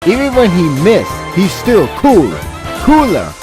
Even when he missed, he's still cooler, coolest.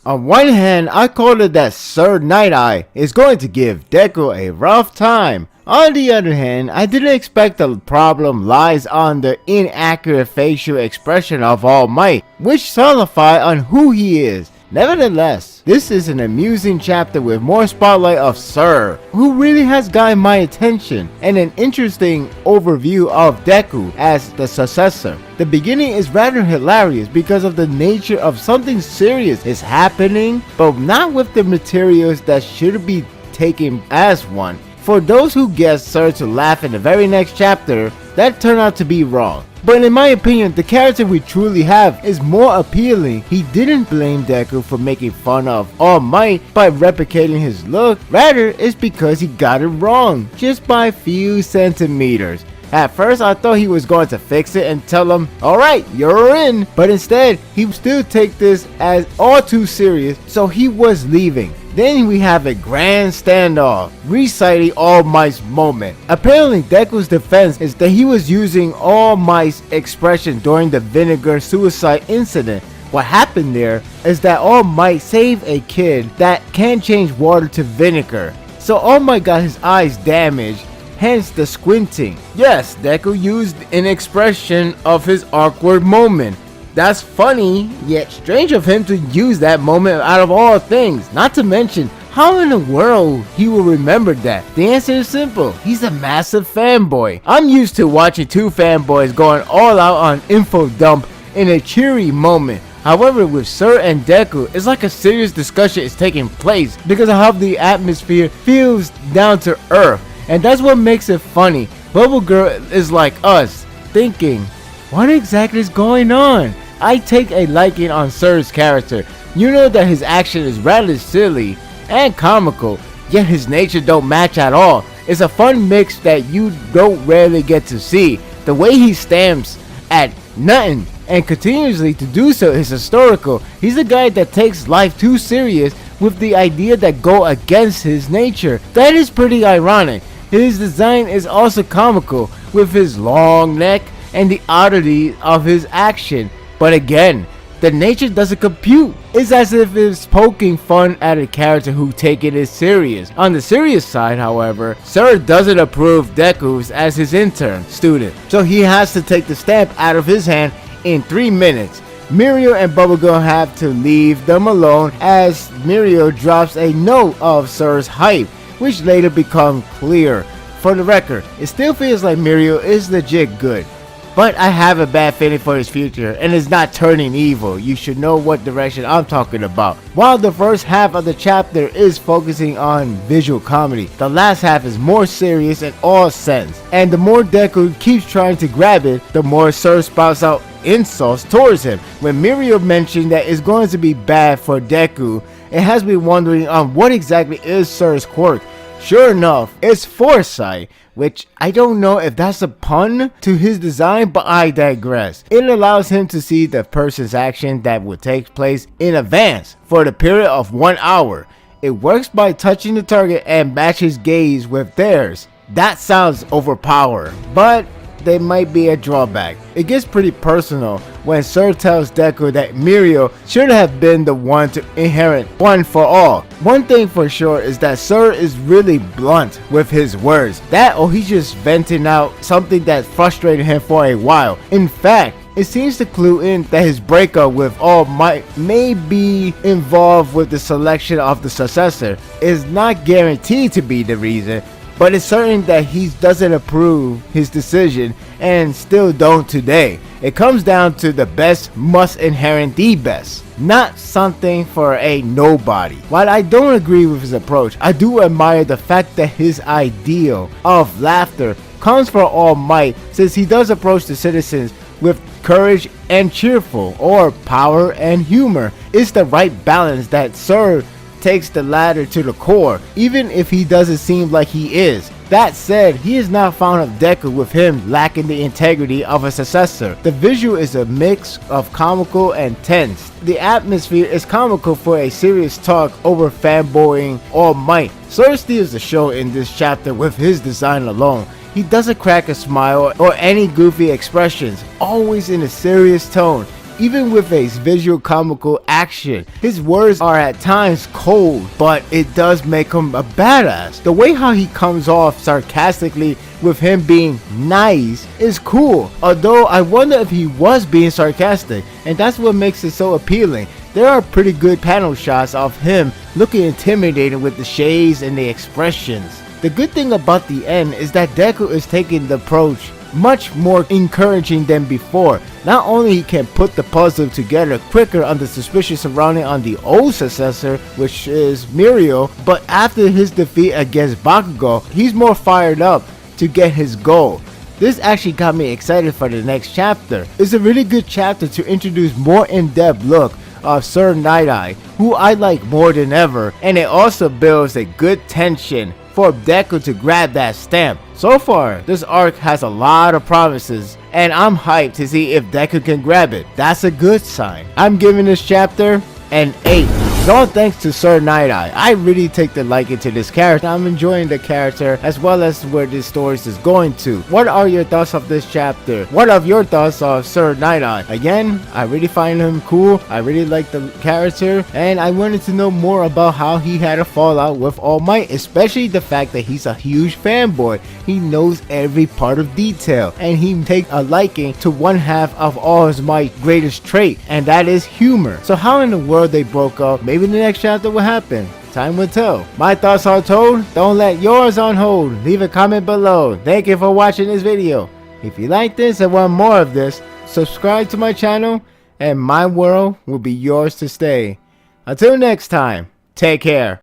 On one hand, I call it that Sir Night-Eye is going to give Deku a rough time. On the other hand, I didn't expect the problem lies on the inaccurate facial expression of All Might, which solidify on who he is. Nevertheless, this is an amusing chapter with more spotlight of Sir, who really has gotten my attention, and an interesting overview of Deku as the successor. The beginning is rather hilarious because of the nature of something serious is happening, but not with the materials that should be taken as one. For those who guessed Sir to laugh in the very next chapter, that turned out to be wrong. But in my opinion, the character we truly have is more appealing. He didn't blame Deku for making fun of All Might by replicating his look. Rather, it's because he got it wrong, just by a few centimeters. At first, I thought he was going to fix it and tell him, alright, you're in. But instead, he still take this as all too serious, so he was leaving. Then we have a grand standoff, reciting All Might's moment. Apparently, Deku's defense is that he was using All Might's expression during the Vinegar suicide incident. What happened there is that All Might saved a kid that can change water to vinegar. So All Might got his eyes damaged, hence the squinting. Yes, Deku used an expression of his awkward moment. That's funny, yet strange of him to use that moment out of all things. Not to mention, how in the world he will remember that? The answer is simple. He's a massive fanboy. I'm used to watching two fanboys going all out on info dump in a cheery moment. However, with Sir and Deku, it's like a serious discussion is taking place because of how the atmosphere feels down to earth. And that's what makes it funny. Bubble Girl is like us, thinking, what exactly is going on? I take a liking on Sir's character. You know that his action is rather silly and comical, yet his nature don't match at all. It's a fun mix that you don't rarely get to see. The way he stamps at nothing and continuously to do so is historical. He's a guy that takes life too serious with the idea that go against his nature. That is pretty ironic. His design is also comical with his long neck and the oddity of his action. But again, the nature doesn't compute. It's as if it's poking fun at a character who take it as serious. On the serious side, however, Sir doesn't approve Deku's as his intern student, so he has to take the stamp out of his hand in 3 minutes. Mirio and Bubblegum have to leave them alone as Mirio drops a note of Sir's hype, which later becomes clear. For the record, it still feels like Mirio is legit good, but I have a bad feeling for his future and is not turning evil. You should know what direction I'm talking about. While the first half of the chapter is focusing on visual comedy, the last half is more serious in all sense. And the more Deku keeps trying to grab it, the more Sir spouts out insults towards him. When Mirio mentioned that it's going to be bad for Deku, it has me wondering on what exactly is Sir's quirk. Sure enough, it's foresight, which I don't know if that's a pun to his design, but I digress. It allows him to see the person's action that will take place in advance for the period of 1 hour. It works by touching the target and matches gaze with theirs. That sounds overpowered, but there might be a drawback. It gets pretty personal when Sir tells Deku that Mirio should have been the one to inherit One for All. One thing for sure is that Sir is really blunt with his words. That or he's just venting out something that frustrated him for a while. In fact, it seems to clue in that his breakup with All Might may be involved with the selection of the successor. Is not guaranteed to be the reason, but it's certain that he doesn't approve his decision and still don't today. It comes down to the best must inherit the best, not something for a nobody. While I don't agree with his approach, I do admire the fact that his ideal of laughter comes from All Might, since he does approach the citizens with courage and cheerful, or power and humor. It's the right balance that Sir takes the latter to the core, even if he doesn't seem like he is. That said, he is not fond of Deku with him lacking the integrity of a successor. The visual is a mix of comical and tense. The atmosphere is comical for a serious talk over fanboying All Might. Sword steals the show in this chapter with his design alone. He doesn't crack a smile or any goofy expressions, always in a serious tone. Even with a visual comical action, his words are at times cold, but it does make him a badass. The way how he comes off sarcastically with him being nice is cool, although I wonder if he was being sarcastic, and that's what makes it so appealing. There are pretty good panel shots of him looking intimidating with the shades and the expressions. The good thing about the end is that Deku is taking the approach much more encouraging than before. Not only he can put the puzzle together quicker under suspicion surrounding on the old successor, which is Mirio, but after his defeat against Bakugo, he's more fired up to get his goal. This actually got me excited for the next chapter. It's a really good chapter to introduce more in-depth look of Sir Night-Eye, who I like more than ever, and it also builds a good tension for Deku to grab that stamp. So far, this arc has a lot of promises, and I'm hyped to see if Deku can grab it. That's a good sign. I'm giving this chapter an 8. All thanks to Sir Night-Eye. I really take the liking to this character. I'm enjoying the character as well as where this story is going to. What are your thoughts of this chapter? What are your thoughts of Sir Night-Eye? Again, I really find him cool. I really like the character, and I wanted to know more about how he had a fallout with All Might, especially the fact that he's a huge fanboy. He knows every part of detail, and he takes a liking to one half of All Might's greatest trait, and that is humor. So how in the world they broke up? Maybe the next chapter will happen. Time will tell. My thoughts are told. Don't let yours on hold. Leave a comment below. Thank you for watching this video. If you like this and want more of this, subscribe to my channel and my world will be yours to stay. Until next time, take care.